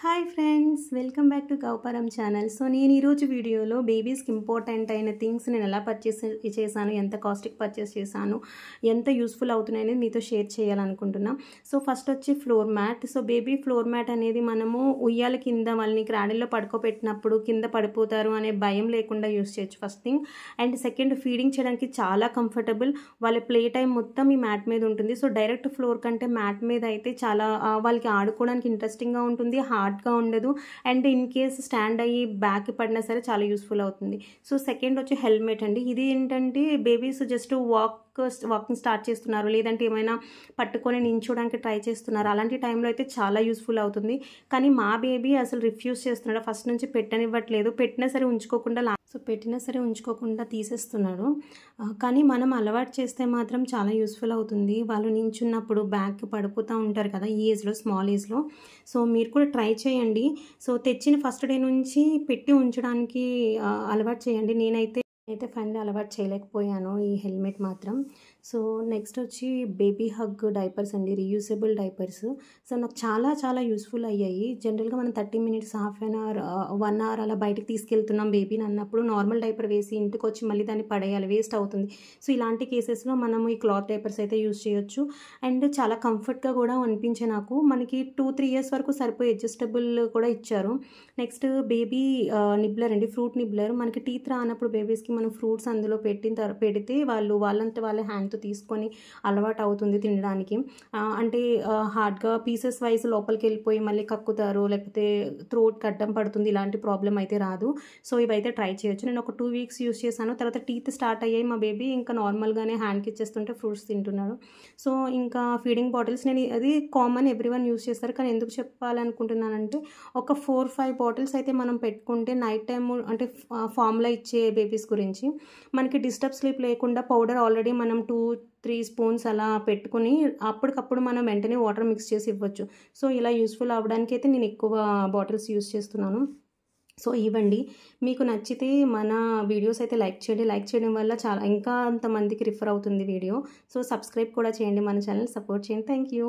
Hi friends, welcome back to గౌపరం channel. So నేను ఈరోజు వీడియోలో బేబీస్కి ఇంపార్టెంట్ అయిన థింగ్స్ నేను ఎలా పర్చేస్ చేశాను, ఎంత కాస్ట్కి పర్చేస్ చేశాను, ఎంత యూస్ఫుల్ అవుతున్నాయని మీతో షేర్ చేయాలనుకుంటున్నా. సో ఫస్ట్ వచ్చి floor mat. So baby floor mat అనేది మనము ఉయ్యాల కింద వాళ్ళని క్రాడిల్లో పడుకోబెట్టినప్పుడు కింద పడిపోతారు అనే భయం లేకుండా యూస్ చేయొచ్చు first thing. And second, feeding చేయడానికి చాలా కంఫర్టబుల్. వాళ్ళ ప్లే టైం మొత్తం ఈ మ్యాట్ మీద ఉంటుంది. సో డైరెక్ట్ ఫ్లోర్ కంటే మ్యాట్ మీద అయితే చాలా వాళ్ళకి ఆడుకోవడానికి ఇంట్రెస్టింగ్గా ఉంటుంది, హార్డ్గా ఉండదు. అండ్ ఇన్ కేస్ స్టాండ్ అయ్యి బ్యాక్ పడినా సరే చాలా యూస్ఫుల్ అవుతుంది. సో సెకండ్ వచ్చి హెల్మెట్ అండి. ఇది ఏంటంటే బేబీస్ జస్ట్ వాకింగ్ స్టార్ట్ చేస్తున్నారు, లేదంటే ఏమైనా పట్టుకొని నించోడానికి ట్రై చేస్తున్నారు, అలాంటి టైంలో అయితే చాలా యూస్ఫుల్ అవుతుంది. కానీ మా బేబీ అసలు రిఫ్యూజ్ చేస్తున్నాడు, ఫస్ట్ నుంచి పెట్టనివ్వట్లేదు. పెట్టినా సరే ఉంచుకోకుండా తీసేస్తున్నాడు. కానీ మనం అలవాటు చేస్తే మాత్రం చాలా యూస్ఫుల్ అవుతుంది. వాళ్ళు నించున్నప్పుడు బ్యాక్ పడిపోతూ ఉంటారు కదా ఈ ఏజ్లో, స్మాల్ ఏజ్లో. సో మీరు కూడా ట్రై చేయండి. సో తెచ్చిన ఫస్ట్ డే నుంచి పెట్టి ఉంచడానికి అలవాటు చేయండి. నేనైతే ఫైనల్ అలవాటు చేయలేకపోయాను ఈ హెల్మెట్ మాత్రం. సో నెక్స్ట్ వచ్చి బేబీ హగ్ డైపర్స్ అండి, రీయూజబుల్ డైపర్స్. సో నాకు చాలా యూస్ఫుల్ అయ్యాయి. జనరల్గా మనం 30 minutes, half an hour, 1 hour అలా బయటకు తీసుకెళ్తున్నాం బేబీని అన్నప్పుడు నార్మల్ డైపర్ వేసి ఇంటికి వచ్చి మళ్ళీ దాన్ని పడేయాలి, వేస్ట్ అవుతుంది. సో ఇలాంటి కేసెస్లో మనము ఈ క్లాత్ డైపర్స్ అయితే యూజ్ చేయొచ్చు. అండ్ చాలా కంఫర్ట్గా కూడా అనిపించే నాకు. మనకి 2-3 years వరకు సరిపోయి అడ్జస్టబుల్ కూడా ఇచ్చారు. నెక్స్ట్ బేబీ నిబ్లర్ అండి, ఫ్రూట్ నిబ్లర్. మనకి టీత్ రానప్పుడు బేబీస్కి మనం ఫ్రూట్స్ అందులో పెడితే వాళ్ళంతా వాళ్ళ హ్యాండ్తో తీసుకొని అలవాటు అవుతుంది తినడానికి. అంటే హార్డ్గా పీసెస్ వైజ్ లోపలికి వెళ్ళిపోయి మళ్ళీ కక్కుతారు, లేకపోతే థ్రోట్ అడ్డం పడుతుంది, ఇలాంటి ప్రాబ్లం అయితే రాదు. సో ఇవైతే ట్రై చేయొచ్చు. నేను ఒక 2 weeks యూస్ చేశాను. తర్వాత టీత్ స్టార్ట్ అయ్యాయి మా బేబీ, ఇంకా నార్మల్గానే హ్యాండ్కి ఇచ్చేస్తుంటే ఫ్రూట్స్ తింటున్నాడు. సో ఇంకా ఫీడింగ్ బాటిల్స్ నేను అది కామన్, ఎవ్రీవన్ యూస్ చేస్తారు. కానీ ఎందుకు చెప్పాలనుకుంటున్నానంటే ఒక 4-5 బాటిల్స్ అయితే మనం పెట్టుకుంటే నైట్ టైం అంటే ఫార్ములా ఇచ్చే బేబీస్ గురించి మనకి డిస్టర్బ్ స్లీప్ లేకుండా పౌడర్ ఆల్రెడీ మనం 2-3 spoons అలా పెట్టుకుని అప్పటికప్పుడు మనం వెంటనే వాటర్ మిక్స్ చేసి ఇవ్వచ్చు. సో ఇలా యూస్ఫుల్ అవ్వడానికి అయితే నేను ఎక్కువ బాటిల్స్ యూస్ చేస్తున్నాను. సో ఇవ్వండి, మీకు నచ్చితే మన వీడియోస్ అయితే లైక్ చేయండి. లైక్ చేయడం వల్ల చాలా ఇంకా అంతమందికి రిఫర్ అవుతుంది వీడియో. సో సబ్స్క్రైబ్ కూడా చేయండి, మన ఛానల్ సపోర్ట్ చేయండి. Thank you.